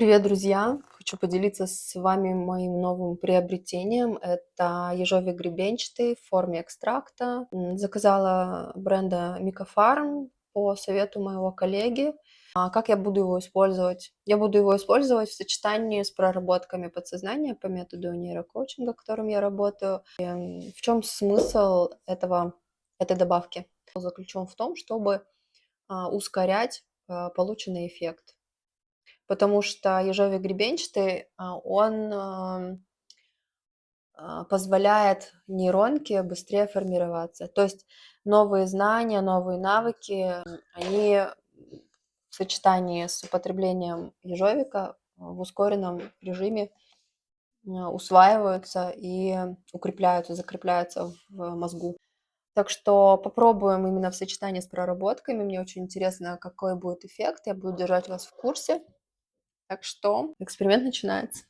Привет, друзья! Хочу поделиться с вами моим новым приобретением. Это ежовик гребенчатый в форме экстракта. Заказала бренда Микофарм по совету моего коллеги. Как я буду его использовать? Я буду его использовать в сочетании с проработками подсознания по методу нейрокоучинга, которым я работаю. В чем смысл этой добавки? Он заключен в том, чтобы ускорять полученный эффект. Потому что ежовик гребенчатый, он, позволяет нейронке быстрее формироваться. То есть новые знания, новые навыки, они в сочетании с употреблением ежовика в ускоренном режиме, усваиваются и укрепляются, закрепляются в мозгу. Так что попробуем именно в сочетании с проработками. Мне очень интересно, какой будет эффект. Я буду держать вас в курсе. Так что эксперимент начинается.